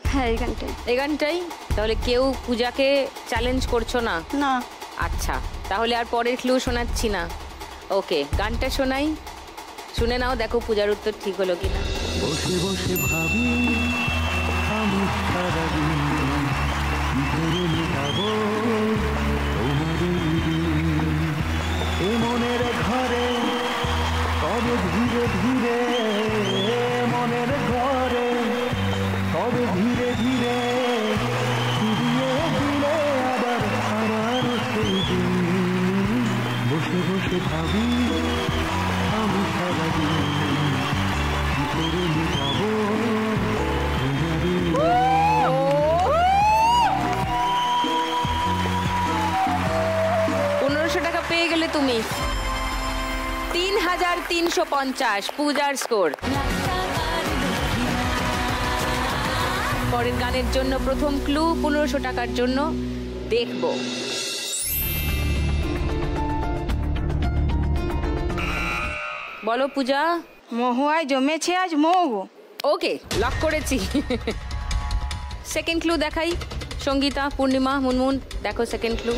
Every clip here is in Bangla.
হ্যাঁ এই গানটাই। তাহলে কেউ পূজাকে চ্যালেঞ্জ করছো না? না। আচ্ছা, তাহলে আর পরের ক্লু শোনাচ্ছি না। ওকে, গানটা শোনাই, শুনে নাও, দেখো পূজার উত্তর ঠিক হলো কিনা। বসে বসে ভাবি আমি সারাদিন কি করে মেটাবো তোমাদের দিন। এ মনের ঘরে তবে ধীরে ধীরে, মনের ঘরে তবে ধীরে ধীরে ফিরিয়ে দিলে আবার আমার সেই দিন। বসে বসে ভাবি আমি সারাদিন কি করে মেটাবো তোমাদের। 1500 টাকা পেয়ে গেলে তুমি। 3350 পূজার স্কোর। পরের গানের জন্য প্রথম ক্লু 1500 টাকার জন্য দেখব। বলো পূজা। মহুয়ায় জমেছে আজ মৌ। ওকে, লক করেছি। সেকেন্ড ক্লু দেখাই। সঙ্গীতা, পূর্ণিমা, মুনমুন, দেখো সেকেন্ড ক্লু।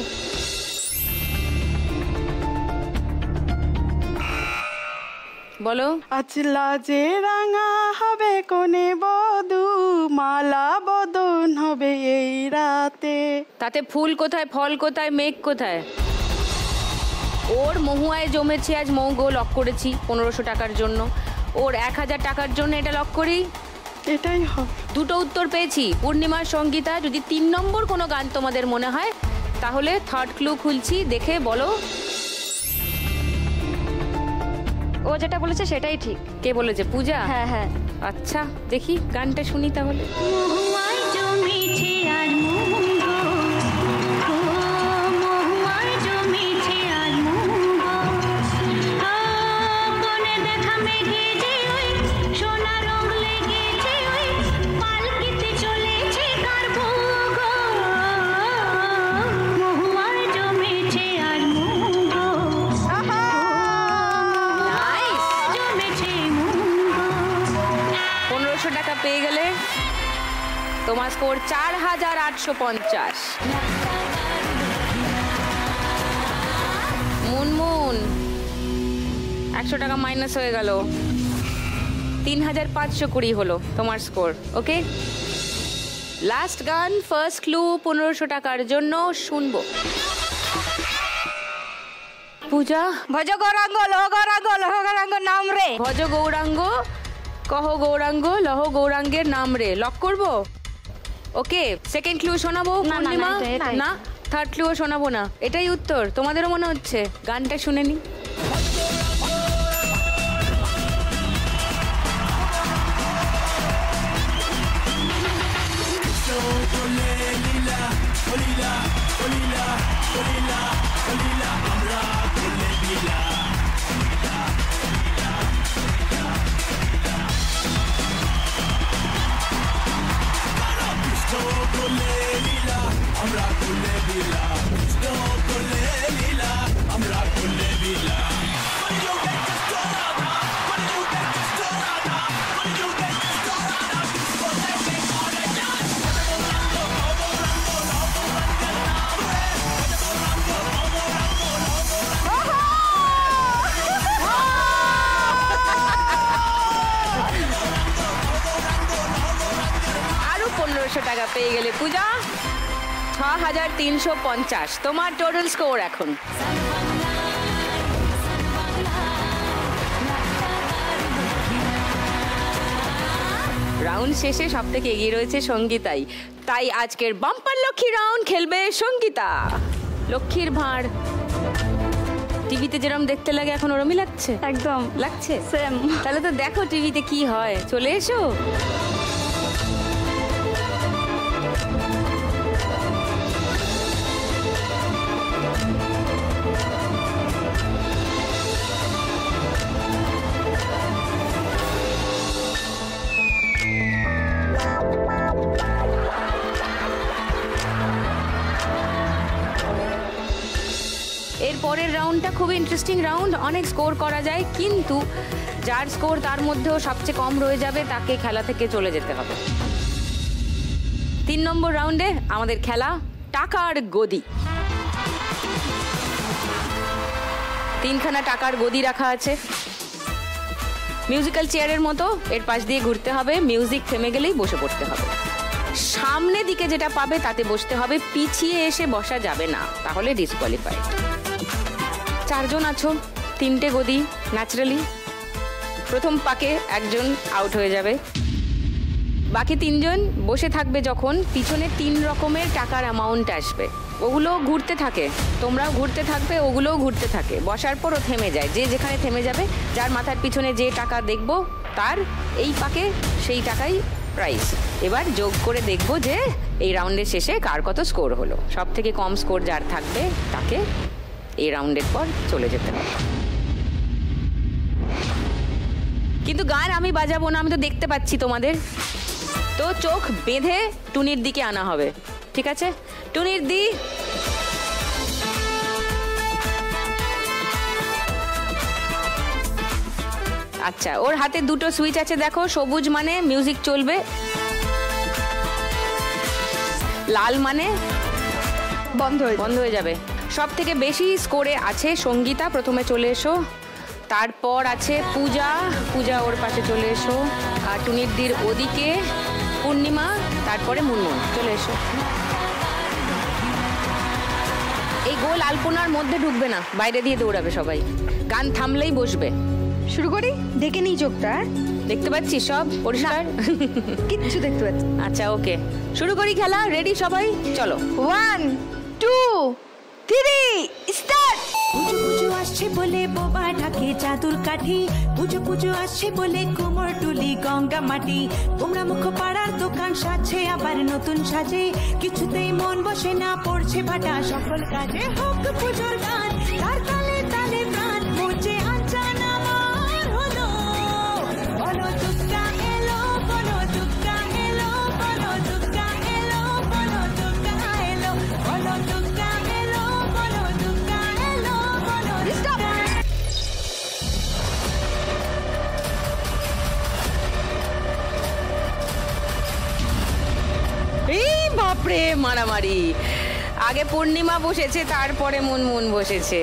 বলো। আচলা যে রাঙা হবে কোনে বধূ, মালা বদন হবে এই রাতে। তাতে ফুল কোথায়, ফল কোথায়, মেঘ কোথায়? ওর মহুয়ায় জমেছে আজ মৌগো লক করেছি 1500 টাকার জন্য। ওর 1000 টাকার জন্য এটা লক করি। এটাই হবে। দুটো উত্তর পেয়েছি, পূর্ণিমার সঙ্গীতা। যদি 3 নম্বর কোনো গান তোমাদের মনে হয় তাহলে থার্ড ক্লু খুলছি, দেখে বলো। ও যেটা বলেছে সেটাই ঠিক। কে বলেছে? পূজা? হ্যাঁ হ্যাঁ। আচ্ছা, দেখি গানটা শুনি তাহলে। পেয়ে গেলে তোমার স্কোর 4850। মুনমুন 100 টাকা মাইনাস হয়ে গেল, 3520 হলো তোমার স্কোর। ওকে, লাস্ট গান, ফার্স্ট ক্লু 1500 টাকার জন্য শুনবো। পূজা। ভজ গৌরাঙ্গ লহ গৌরাঙ্গ লহ গৌরাঙ্গ নাম রে। ভজ গৌরাঙ্গ কহ গৌরাঙ্গ লহ গৌরাঙ্গের নাম রে, লক করবো। ওকে, সেকেন্ড ক্লু শোনাবো পূর্ণিমা? না, থার্ড ক্লুও শোনাবো না, এটাই উত্তর তোমাদেরও মনে হচ্ছে? গানটা শুনে নি। আরো 1500 টাকা পেয়ে গেলে পূজা। 6350 তোমার টোটাল স্কোর এখন। রাউন্ড শেষে সব থেকে এগিয়ে রয়েছে সঙ্গীতাই, তাই আজকের বাম্পার লক্ষ্মী রাউন্ড খেলবে সঙ্গীতা। লক্ষ্মীর ভাঁড় টিভিতে যেরকম দেখতে লাগে এখন ওরমই লাগছে? একদম লাগছে, সেম। তাহলে তো দেখো টিভিতে কি হয়, চলে এসো। এর পরের রাউন্ডটা খুব ইন্টারেস্টিং রাউন্ড, অনেক স্কোর করা যায়, কিন্তু যার স্কোর তার মধ্যেও সবচেয়ে কম রয়ে যাবে তাকে খেলা থেকে চলে যেতে হবে। 3 নম্বর রাউন্ডে আমাদের খেলা টাকার গদি। 3খানা টাকার গদি রাখা আছে, মিউজিক্যাল চেয়ারের মতো। এর পাশ দিয়ে ঘুরতে হবে, মিউজিক থেমে গেলেই বসে পড়তে হবে। সামনে দিকে যেটা পাবে তাতে বসতে হবে, পিছিয়ে এসে বসা যাবে না, তাহলে ডিসকোয়ালিফাইড। 4 জন আছো, 3টে গদি, ন্যাচারালি প্রথম পাকে একজন আউট হয়ে যাবে। বাকি 3 জন বসে থাকবে, যখন পিছনে 3 রকমের টাকার অ্যামাউন্ট আসবে, ওগুলো ঘুরতে থাকে, তোমরাও ঘুরতে থাকবে, ওগুলোও ঘুরতে থাকে। বসার পরও থেমে যায়, যে যেখানে থেমে যাবে, যার মাথার পিছনে যে টাকা দেখবো তার এই পাকে সেই টাকাই প্রাইস। এবার যোগ করে দেখবো যে এই রাউন্ডের শেষে কার কত স্কোর হলো। সব থেকে কম স্কোর যার থাকবে তাকে এই রাউন্ডের পর চলে যেতে হবে। কিন্তু গান আমি বাজাবো না, আমি তো দেখতে পাচ্ছি তোমাদের, তো চোখ বেঁধে টুনির দিকে আনা হবে, ঠিক আছে? টুনির দি, আচ্ছা ওর হাতে 2টো সুইচ আছে দেখো, সবুজ মানে মিউজিক চলবে, লাল মানে বন্ধ হয়ে যাবে। সব থেকে বেশি স্কোরে আছে সঙ্গীতা, প্রথমে চলে এসো। তারপর আছে পূজা ওর পাশে চলে এসো। আর টুনির দির ওদিকে পূর্ণিমা, তারপরে মুনমুন, চলে এসো। এই গোল আলপনার মধ্যে ঢুকবে না, বাইরে দিয়ে দৌড়াবে সবাই, গান থামলেই বসবে। শুরু করি, দেখে নিই চোখটা। দেখতে পাচ্ছি সব পরিষ্কার? কিচ্ছু দেখতে পাচ্ছি। আচ্ছা ওকে, শুরু করি খেলা। রেডি সবাই? চলো। 1 2 3 স্টার্ট। পুজো পুজো আসছে বলে বোবা ঢাকে চাদুর কাঠি, পুজো পুজো আসছে বলে কোমর টুলি গঙ্গা মাটি, তোমরা মুখ পাড়ার দোকান সাজছে আবার নতুন সাজে, কিছুতেই মন বসে না, পড়ছে ভাটা সকল কাজে। হোক পুজোর গান, তার তালে তালে প্রাণ পড়ছে আঞ্চান আমার হলো। বলো দুর্গা এলো, বলো দুর্গা এলো, বলো দুর্গা এলো, বলো দুর্গা এলো, বলো দুর্গা এলো, বলো দুর্গা এলো, বলো দুর্গা। এই বাপরে মারামারি, আগে পূর্ণিমা বসেছে, তারপরে মুনমুন বসেছে।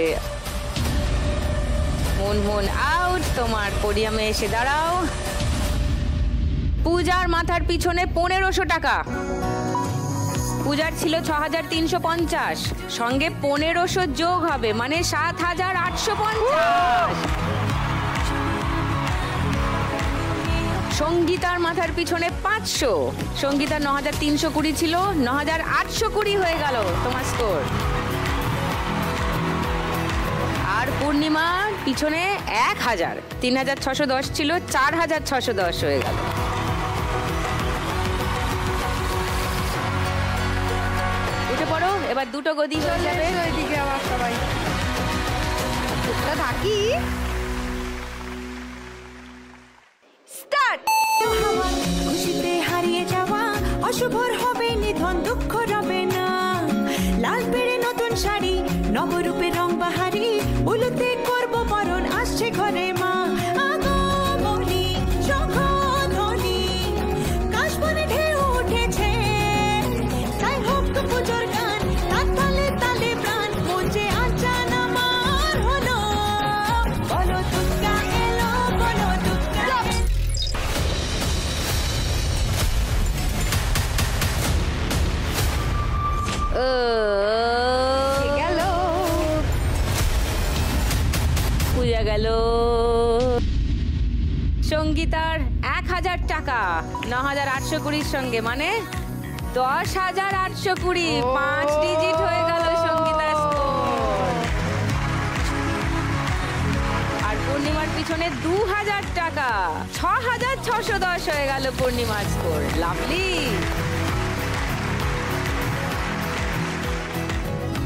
মুনমুন আউট, তোমার পোডিয়ামে এসে দাঁড়াও। পূজার মাথার পিছনে 1500 টাকা, পূজার ছিল 6350, সঙ্গে 1500 যোগ হবে মানে 7850। সঙ্গীতার মাথার পিছনে 500, সঙ্গীতার 9320 ছিল, 9820 হয়ে গেল তোমার স্কোর। আর পূর্ণিমার পিছনে 1000, 3610 ছিল, 4610 হয়ে গেল। উঠে পড়ো, এবার 2টো গদি হয়ে যাবে। ওইদিকে আবার সবাই থাকি। স্টার্ট। হাওয়া খুশিতে হারিয়ে যাওয়া, অশুভর হবে নিধন, দুঃখ রবে না। লাল পেড়ে নতুন শাড়ি, নবরূপে রং বাহারি, উলুতে করব বরণ, আসছে ঘরে মা। আগমনী শঙ্খধ্বনি, কাশবনে ঢেউ উঠেছে, তাই হোক পুজোর গান, তার তালে তালে প্রাণ পৌঁছে আচান আমার হলো। বলো দুর্গা এলো, বলো দুর্গা। গেল পূজা গেল। সঙ্গীতার 1000 টাকা 9820 সঙ্গে মানে 10820, 5 ডিজিট হয়ে গেল সঙ্গীতার স্কোর। আর পূর্ণিমার পিছনে 2000 টাকা, 6610 হয়ে গেল পূর্ণিমার স্কোর। লাভলি।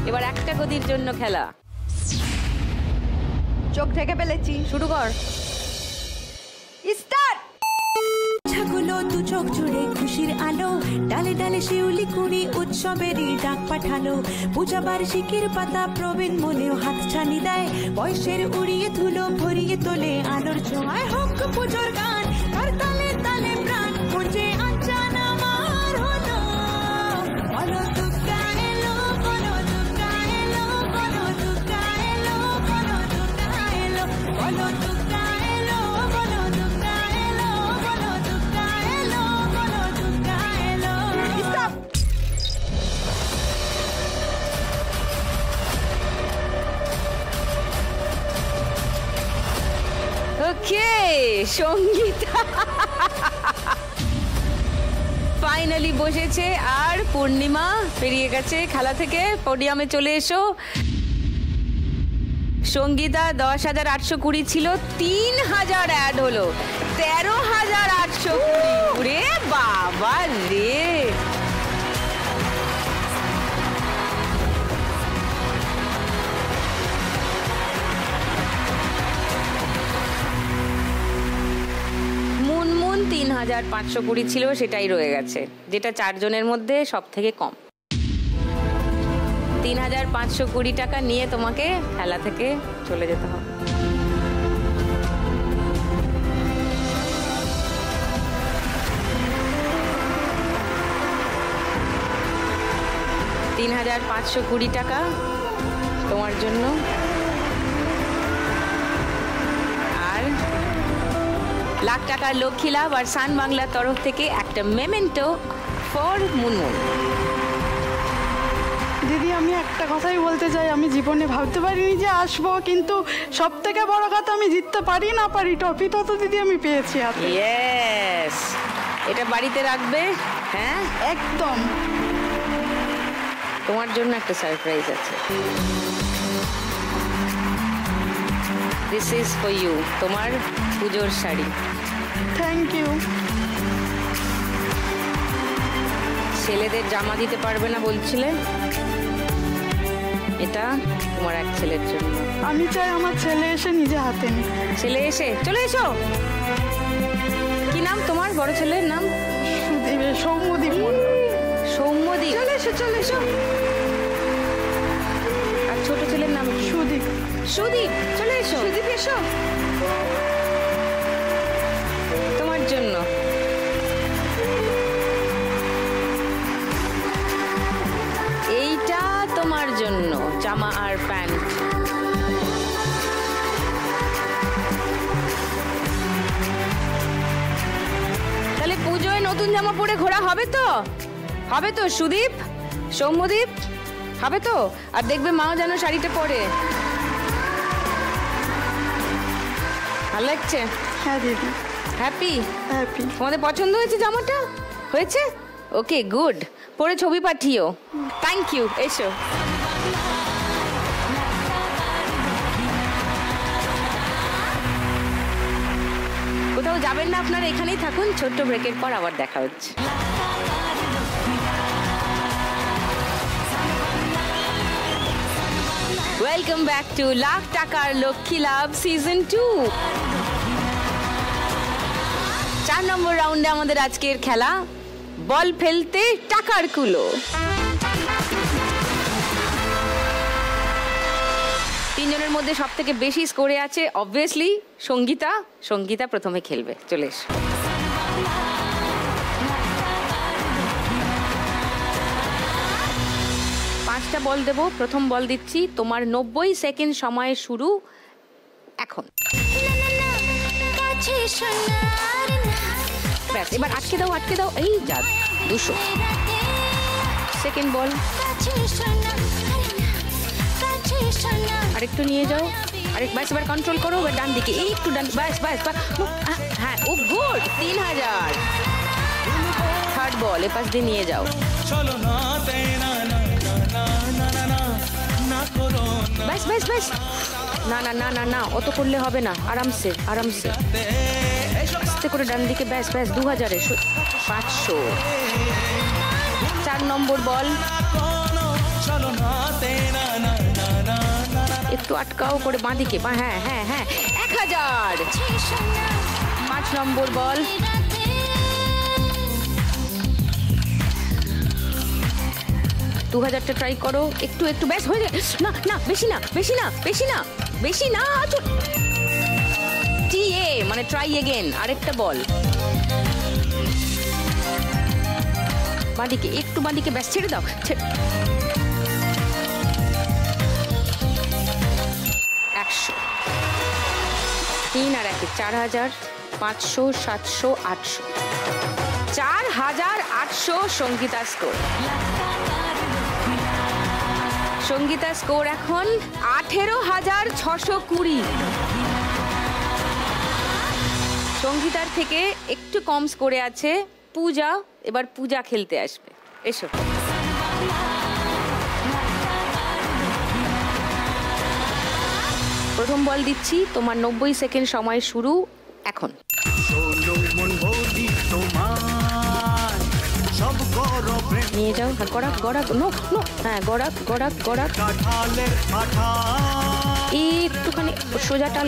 এবার একটা গদির জন্য খেলা, চোখ থেকে ফেলেছি, শুরু কর। স্টার্ট। ছাগুলো দু চোখ চোখ জুড়ে খুশির আলো, ডালে ডালে শিউলি কুড়ি উৎসবেরই ডাক পাঠালো। পূজা বার্ষিকীর পাতা প্রবীণ মনেও হাত ছানি দেয়, বয়সের উড়িয়ে ধুলো ভরিয়ে তোলে আলোর ছোঁয়ায়। হোক পুজোর গান আর তালে তালে প্রাণ খুঁজে আঞ্চান আমার হলো। বলো দুর্গা এলো, বলো দুর্গা এলো, বলো দুর্গা এলো, বলো দুর্গা এলো, বলো দুর্গা এলো, বলো দুর্গা এলো, বলো দুর্গা এলো, বলো দুর্গা এলো। Stop! ওকে, সঙ্গীতা ফাইনালি বসেছে আর পূর্ণিমা পেরিয়ে গেছে খেলা থেকে। পোডিয়ামে চলে এসো। সঙ্গীতা 10,820 ছিল, 3,000 অ্যাড হলো, 13,820। রে বাবা রে, মুনমুন 3,520 ছিল, সেটাই রয়ে গেছে, যেটা 4 জনের মধ্যে সব থেকে কম। 3,520 টাকা নিয়ে তোমাকে খেলা থেকে চলে যেতে হবে। $3,520 টাকা তোমার জন্য, আর লাখ টাকার লক্ষ্মী লাভ আর সান বাংলার তরফ থেকে একটা মেমেন্টো ফর মুনমুন। দিদি আমি একটা কথাই বলতে চাই, আমি জীবনে ভাবতে পারিনি যে আসবো, কিন্তু সব থেকে বড় কথা আমি জিততে পারি না পারি, ট্রফিটা তো দিদি আমি পেয়েছি হাতে। ইয়েস, এটা বাড়িতে রাখবে। হ্যাঁ একদম। তোমার জন্য একটা সারপ্রাইজ আছে। দিস ইজ ফর ইউ, তোমার পুজোর শাড়ি। Thank you. ছেলেদের জামা দিতে পারবে না বলছিলে, এটা তোমার এক ছেলের জন্য। আমি চাই আমার ছেলে এসে নিজে হাতে নিক। ছেলে এসে, চলে এসো। কি নাম তোমার বড় ছেলের নাম? সুদীপ, সৌম্যদীপ মণ্ডল। সৌম্যদীপ। চলে এসো, চলে এসো। আর ছোট ছেলের নাম? সুদীপ। সুদীপ, চলে এসো। সুদীপ এসো, তোমার জন্য। এইটা তোমার জন্য জামা আর প্যান্ট। তাহলে পুজোয় নতুন জামা পরে ঘোরা হবে তো? হবে তো সুদীপ, সৌম্যদীপ, হবে তো? আর দেখবে মাও যেন শাড়িটা পরে। ভালো লাগছে? হ্যাঁ দিদি। হ্যাপি? হ্যাপি। তোমাদের পছন্দ হয়েছে জামাটা? হয়েছে? ওকে, গুড। পরে ছবি পাঠিও। Thank you. এসো। কোথাও যাবেন না আপনারা, এখানেই থাকুন। ছোট্ট ব্রেকের পর আবার দেখা হচ্ছে। ওয়েলকাম ব্যাক টু লাখ টাকার লক্ষ্মী লাভ সিজন 2। 4 নম্বর রাউন্ডে আমাদের আজকের খেলা, বল ফেলতে টাকার কুলো। 3 জনের মধ্যে সব থেকে বেশি স্কোরে আছে অবভিয়াসলি সঙ্গীতা। সঙ্গীতা প্রথমে খেলবে, চলে এসো। পাঁচটা বল দেবো, প্রথম বল দিচ্ছি। তোমার 90 সেকেন্ড সময় শুরু এখন। ব্যাস, এবার আটকে দাও, আটকে দাও। এই যা, 200 সেকেন্ড বল। আরেকটু নিয়ে যাও, আরেক। ব্যাস, এবার কন্ট্রোল করো, এবার ডান দিকে একটু ডান। ব্যাস ব্যাস, হ্যাঁ, ও গুড। 3000। থার্ড বল, এ পাশ দিয়ে নিয়ে যাও। ব্যাস ব্যাস ব্যাস, না না না না না, অত করলে হবে না। আরামসে আরামসে, আস্তে করে ডান দিকে। ব্যাস ব্যাস, 2000 500। 4 নম্বর বল, একটু আটকাও করে বাঁ দিকে। হ্যাঁ হ্যাঁ হ্যাঁ, 1000। 5 নম্বর বল, 2000টা ট্রাই করো, একটু একটু ব্যাস হয়ে যায়। না না বেশি না বেশি না বেশি না বেশি না, TA মানে ট্রাই এগেন, আরেকটা বল বাঁদিকে, একটু বাঁদিকে, ব্যাস ছেড়ে দাও। 100, 3 আর 1 4000, 500, 700, 800, 4800 সঙ্গীতা স্কোর। সঙ্গীতা স্কোর এখন 18620। সঙ্গীতার থেকে একটু কম স্কোরে আছে পূজা। এবার পূজা খেলতে আসবে, এসো। প্রথম বল দিচ্ছি, তোমার 90 সেকেন্ড সময় শুরু এখন। নিয়ে যাও, গড়াক গড়াক, নো নো, হ্যাঁ গড়াক গড়াক গড়াক, একটুখানি সোজা টাল।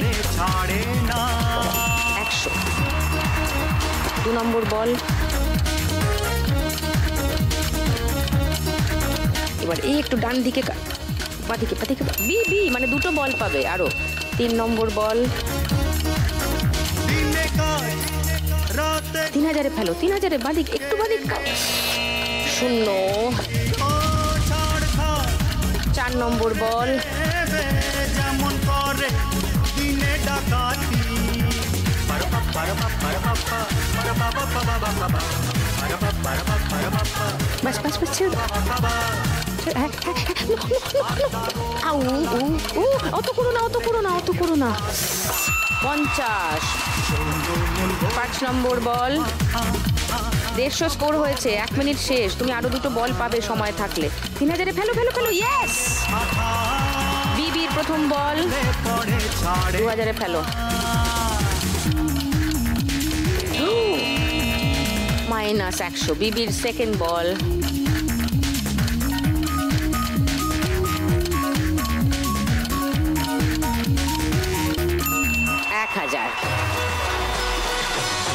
100। 2 নম্বর বল। এবার এই একটু ডান দিকে, বাদিকে বাদিকে, বি বি মানে 2টো বল পাবে আরো। 3 নম্বর বল। 3000-এ ফেলো, 3000-এ বাদিক, একটু বাদিক, 0। 4 নম্বর বল। বাস বাস বাস, ছেড়ে দাও। অত করো না, অত করো না, অত করো না। 50। 5 নম্বর বল। 150 স্কোর হয়েছে, 1 মিনিট শেষ। তুমি আরো 2টো বল পাবে সময় থাকলে। 3000-এ ফেলো ফেলো ফেলো, ইয়েস। বিবির প্রথম বল। 2000-এ ফেলো। -100। বিবির সেকেন্ড বল। 1000।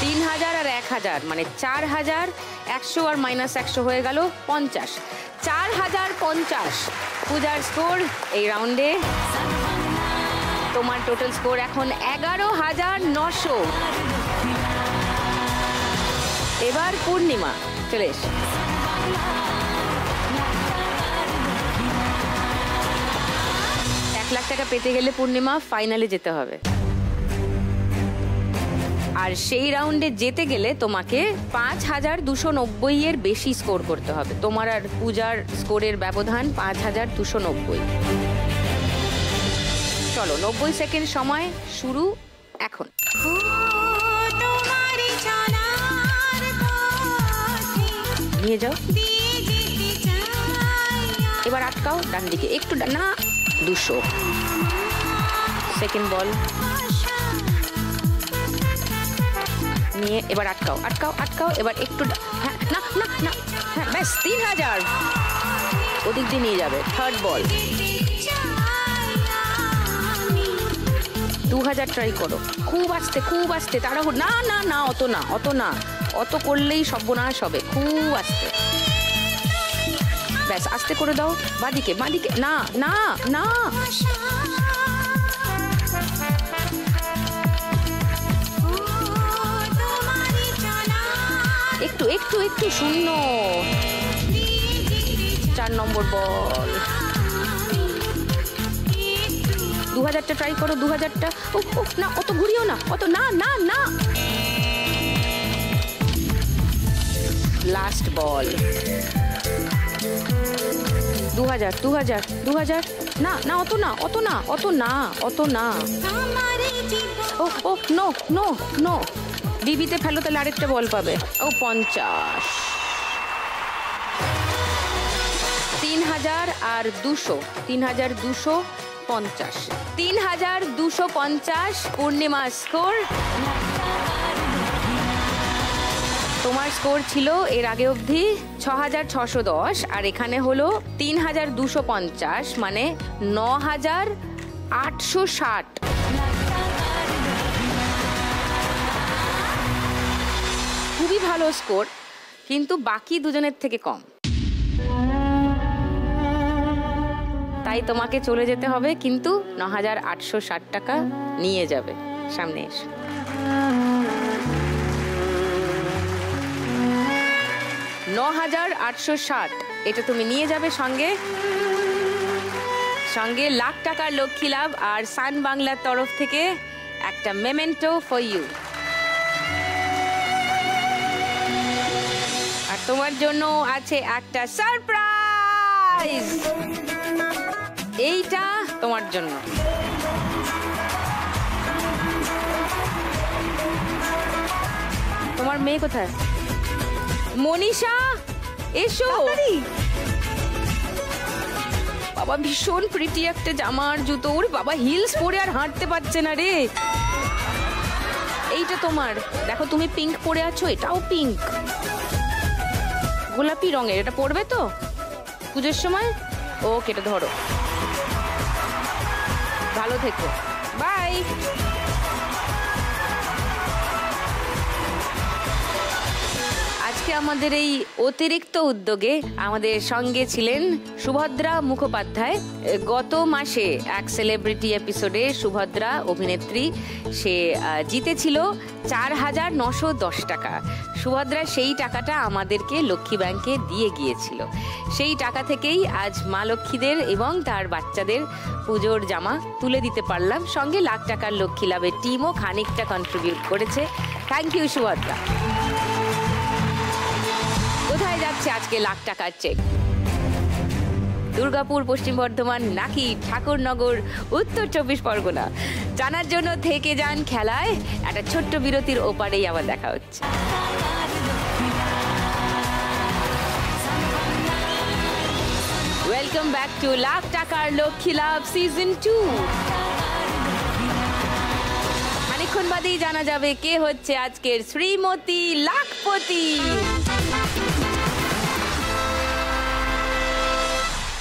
3000 আর 1000 মানে 4100 আর -100 হয়ে গেল 50। 4050 পূজার স্কোর এই রাউন্ডে। তোমার টোটাল স্কোর এখন 11900। এবার পূর্ণিমা চলে এসো। 1 লাখ টাকা পেতে গেলে পূর্ণিমা ফাইনালে যেতে হবে, আর সেই রাউন্ডে যেতে গেলে তোমাকে 5290 এর বেশি স্কোর করতে হবে। তোমার আর পূজার স্কোরের ব্যবধান 5290। চলো, 90 সেকেন্ড সময় শুরু এখন। নিয়ে যাও, এবার আটকাও ডান দিকে, একটু না, 200। সেকেন্ড বল নিয়ে এবার আটকাও আটকাও আটকাও, এবার একটু, হ্যাঁ না না না, হ্যাঁ ব্যাস 3000 ওদিক দিয়ে নিয়ে যাবে। থার্ড বল। 2000 ট্রাই করো, খুব আস্তে তাড়াহুড়ো, না না না, অত না অত না, অত করলেই সর্বনাশ হবে, খুব আস্তে, ব্যাস আস্তে করে দাও। বাদিকে বাদিকে, না না না, একটু একটু একটু, 0। 4 নম্বর বল। 2000টা ট্রাই করো, 2000টা, না অত ঘুরিও না, অত না না না। লাস্ট বল। 2000 2000 2000, না না, অত না অত না অত না অত না, ও ও, নো নো নো। বিবিতে ফেলো, তাহলে আরেকটা বল পাবে। 50। 3000 আর 200, 3250। 3250 পূর্ণিমা স্কোর। তোমার স্কোর ছিল এর আগে অবধি 6610, আর এখানে হলো 3250, মানে 9860। খুবই ভালো স্কোর, কিন্তু বাকি দুজনের থেকে কম। তাই তোমাকে চলে যেতে হবে, কিন্তু 9,860 টাকা নিয়ে যাবে। সামনে এসো। $9,860 এটা তুমি নিয়ে যাবে সঙ্গে। সঙ্গে লাখ টাকার লক্ষ্মী লাভ আর সান বাংলার তরফ থেকে একটা মেমেন্টো ফর ইউ। আর তোমার জন্য আছে একটা সারপ্রাইজ, এইটা তোমার জন্য। তোমার মেয়ে কোথায়? মনীষা এসো। বাবা ভীষণ প্রিটি একটা জামা আর জুতো। ওরে বাবা, হিলস পরে আর হাঁটতে পারছে না রে। এইটা তোমার, দেখো তুমি পিঙ্ক পরে আছো, এটাও পিঙ্ক, গোলাপি রঙের। এটা পরবে তো পুজোর সময়? ওকে, এটা ধরো, ভালো থেকো, বাই। আজকে আমাদের এই অতিরিক্ত উদ্যোগে আমাদের সঙ্গে ছিলেন সুভদ্রা মুখোপাধ্যায়। গত মাসে এক সেলিব্রিটি এপিসোডে সুভদ্রা অভিনেত্রী সে জিতেছিল 4,910 টাকা। সুভদ্রা সেই টাকাটা আমাদেরকে লক্ষ্মী ব্যাংকে দিয়ে গিয়েছিল। সেই টাকা থেকেই আজ মা লক্ষ্মীদের এবং তার বাচ্চাদের পুজোর জামা তুলে দিতে পারলাম। সঙ্গে লাখ টাকার লক্ষ্মী লাভের টিমও খানিকটা কন্ট্রিবিউট করেছে। Thank you Subhadra. কোথায় যাচ্ছে আজকে লাখ টাকার চেক? দুর্গাপুর, পশ্চিম বর্ধমান নাকি ঠাকুরনগর, উত্তর 24 পরগনা? জানার জন্য থেকে যান খেলায়। একটা ছোট্ট বিরতির ওপারেই আবার দেখা হচ্ছে। ওয়েলকাম ব্যাক টু লাখ টাকার লক্ষ্মী লাভ সিজন 2। খানিকক্ষণ বাদেই জানা যাবে কে হচ্ছে আজকের শ্রীমতী লাখপতি।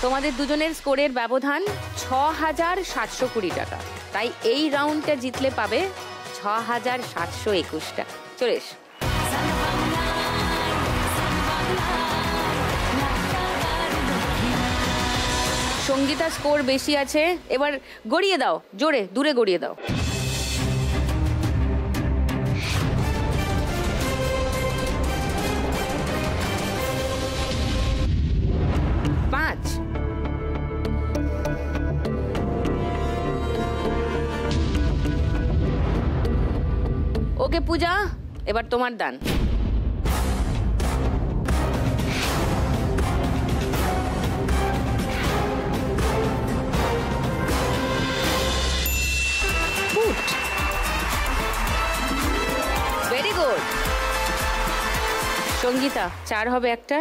তোমাদের দুজনের স্কোরের ব্যবধান 6,720 টাকা। তাই এই রাউন্ডটা জিতলে পাবে 6,721 টাকা। চলে এস। সঙ্গীতা স্কোর বেশি আছে, এবার গড়িয়ে দাও, জোরে দূরে গড়িয়ে দাও। ওকে পূজা, এবার তোমার দান। Very good. সঙ্গীতা 4 হবে একটা।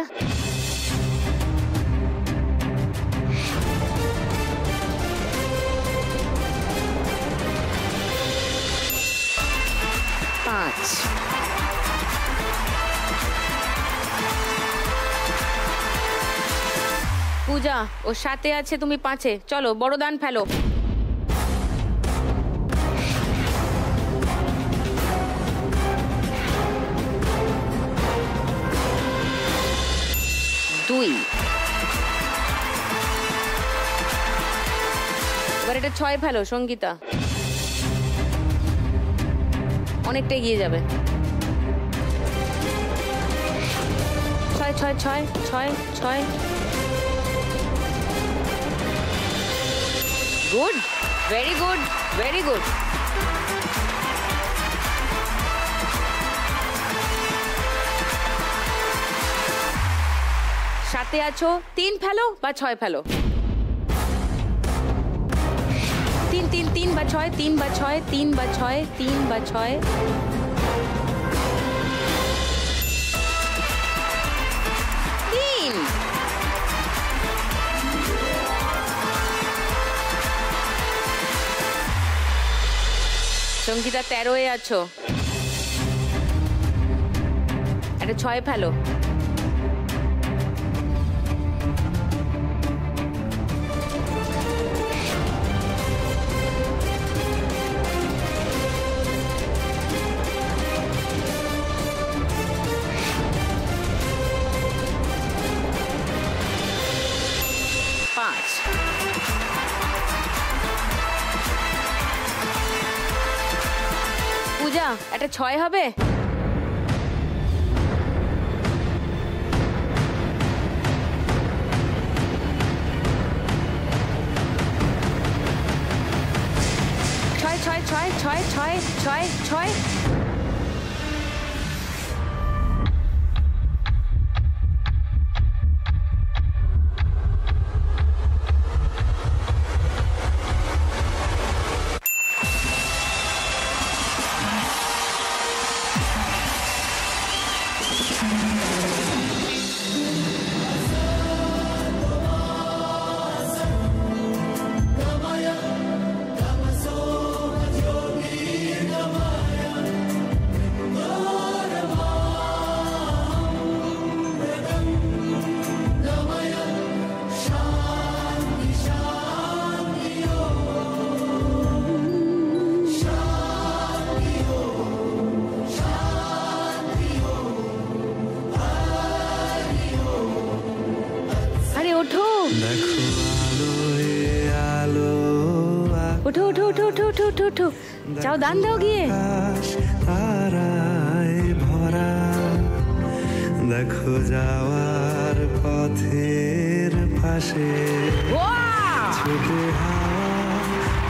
পূজা ও 7-এ আছে, তুমি 5-এ। চলো বড় দান ফেলো। এবার এটা 6 ফেলো সঙ্গীতা, অনেকটা এগিয়ে যাবে। 6 6 6 6 6। Good, very good, very good. সাথে আছো, 3 ফেলো বা 6 ফেলো। 3 3 3 বা 6, 3 বা 6, 3 বা 6, 3 বা 6। সঙ্গীতা 13-এ আছো, একটা 6 ফেলো। 6 হবে? ছয়। ওঠো, যাও দান দাও গিয়ে। তারায় ভরা দেখো যাওয়ার পথের পাশে ছোটে হাওয়া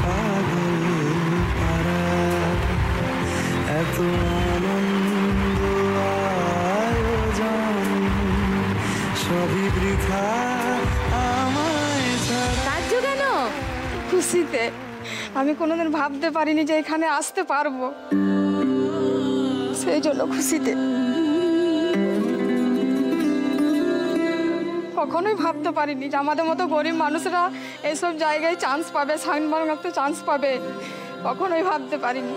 পাগল পারা এত আনন্দ আয়োজন সবই বৃথা আমায় ছাড়া। কেন? খুশিতে। আমি কোনোদিন ভাবতে পারিনি যে এখানে আসতে পারবো, সেই জন্য খুশিতে। কখনোই ভাবতে পারিনি যে আমাদের মতো গরিব মানুষরা এইসব জায়গায় চান্স পাবে, সাইনবাংলাতে চান্স পাবে, কখনোই ভাবতে পারিনি।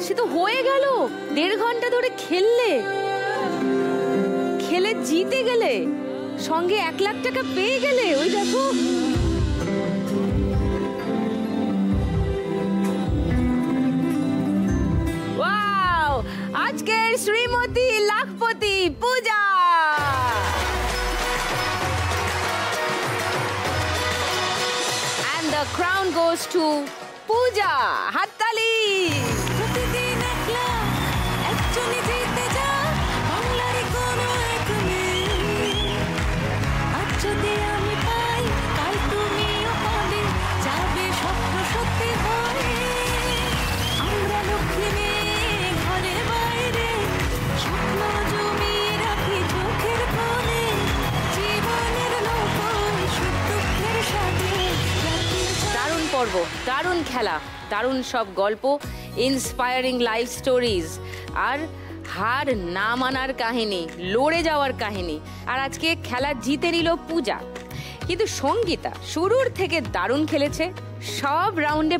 সে তো হয়ে গেল, 1.5 ঘন্টা ধরে খেলে জিতে গেলে, সঙ্গে 1 লাখ টাকা পেয়ে গেলে। ওই দেখো, আজকের শ্রীমতী লাখপতি পূজা। And the crown goes to পূজা। হাততালি। প্রতিদিন একলা একজনই জিতে যা বাংলার কোনো এক মেয়ে। আজ যদি আমি পাই কাল তুমিও পাবে, যাবে স্বপ্ন সত্যি হয়ে। আমরা লক্ষ্মী মেয়ে ঘরে বাইরে স্বপ্ন জমিয়ে রাখি চোখের কোণে। জীবনের নৌকোয় সুখ দুঃখের সাথে। দারুণ পর্ব, দারুণ খেলা, দারুণ সব গল্প, ইন্সপায়ারিং লাইফ স্টোরিজ, আর হার না মানার কাহিনী, লড়ে যাওয়ার কাহিনী। আর আজকে খেলা জিতে নিল পূজা। কিন্তু সঙ্গীতা শুরুর থেকে দারুণ খেলেছে, সব রাউন্ডে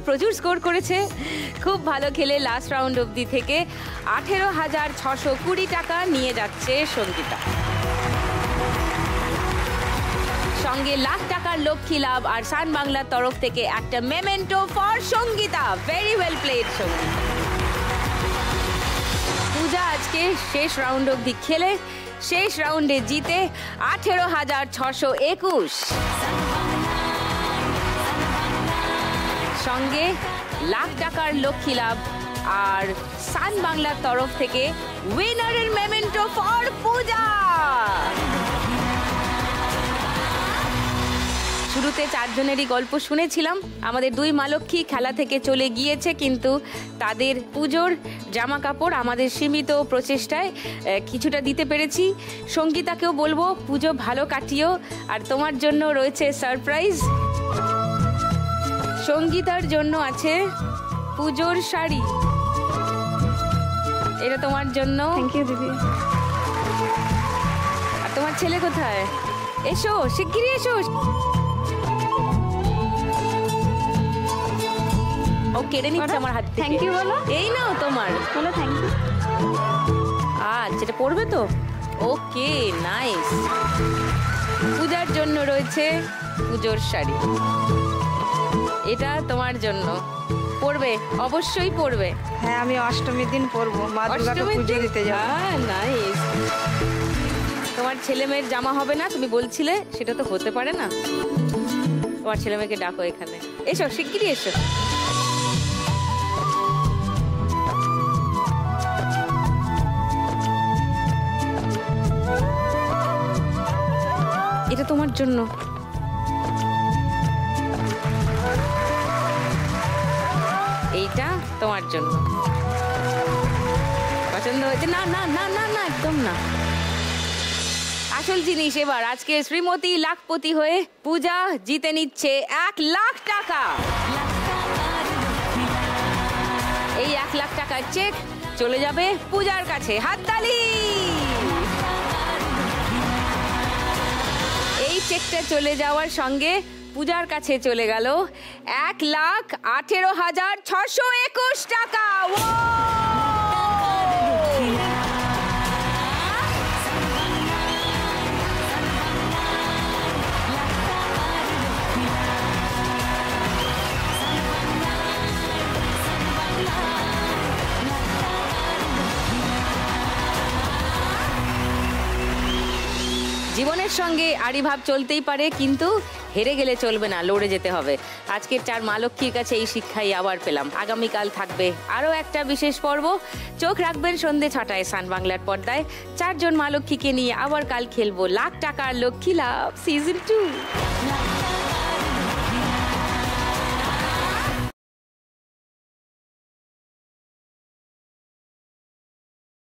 প্রচুর স্কোর করেছে, খুব ভালো খেলে লাস্ট রাউন্ড অবধি থেকে 18,620 টাকা নিয়ে যাচ্ছে সঙ্গীতা। সঙ্গে লাখ টাকার লক্ষ্মী লাভ আর সান বাংলার তরফ থেকে একটা memento for Sangeeta. Very well played Sangeeta. Puja আজকে শেষ রাউন্ড অবধি খেলে শেষ রাউন্ডে জিতে 18,621। সঙ্গে লাখ টাকার লক্ষ্মী লাভ আর সান বাংলার তরফ থেকে উইনারের মেমেন্টো ফর পূজা। শুরুতে 4 জনেরই গল্প শুনেছিলাম। আমাদের 2 মালক্ষী খেলা থেকে চলে গিয়েছে, কিন্তু তাদের পুজোর জামা কাপড় আমাদের সীমিত প্রচেষ্টায় কিছুটা দিতে পেরেছি। সঙ্গীতাকেও বলবো পুজো ভালো কাটিও, আর তোমার জন্য রয়েছে সারপ্রাইজ। সঙ্গীতার জন্য আছে পুজোর শাড়ি, এটা তোমার জন্য। থ্যাংক ইউ দিদি। আর তোমার ছেলে কোথায়? এসো, শিগগিরই এসো। ও কেড়ে নিচ্ছে আমার হাত থেকে। থ্যাংক ইউ বলো। এই নাও তোমার। বলো থ্যাংক ইউ। আচ্ছা, এটা পড়বে তো? ওকে, নাইস। পূজার জন্য রয়েছে পুজোর শাড়ি, এটা তোমার জন্য। পড়বে, অবশ্যই পড়বে। হ্যাঁ, আমি অষ্টমীর দিন পরবো, মা দুর্গাকে পুজো দিতে যাব। হ্যাঁ, নাইস। তোমার ছেলে মেয়ের জামা হবে না তুমি বলছিলে, সেটা তো হতে পারে না। তোমার ছেলে মেয়েকে ডাকো এখানে। এসো, শিগগিরই এসো। এটা তোমার জন্য। এইটা তোমার জন্য। পছন্দ হয়েছে? না না না না না, একদম না। আসল জিনিস এবার আজকে শ্রীমতী লাখপতি হয়ে পূজা জিতে নিচ্ছে 1 লাখ টাকা। এই 1 লাখ টাকার চেক চলে যাবে পূজার কাছে। হাততালি। এই চেকটা চলে যাওয়ার সঙ্গে পূজার কাছে চলে গেল 1,18,621 টাকা। জীবনের সঙ্গে আড়িভাব চলতেই পারে, কিন্তু হেরে গেলে চলবে না, লড়ে যেতে হবে। আজকের 4 মা লক্ষ্মীর কাছে এই শিক্ষাই আবার পেলাম। আগামীকাল থাকবে আরও একটা বিশেষ পর্ব। চোখ রাখবেন সন্ধ্যে 6টায় সান বাংলার পর্দায়। 4 জন মা লক্ষ্মীকে নিয়ে আবার কাল খেলবো লাখ টাকার লক্ষ্মী লাভ সিজন 2।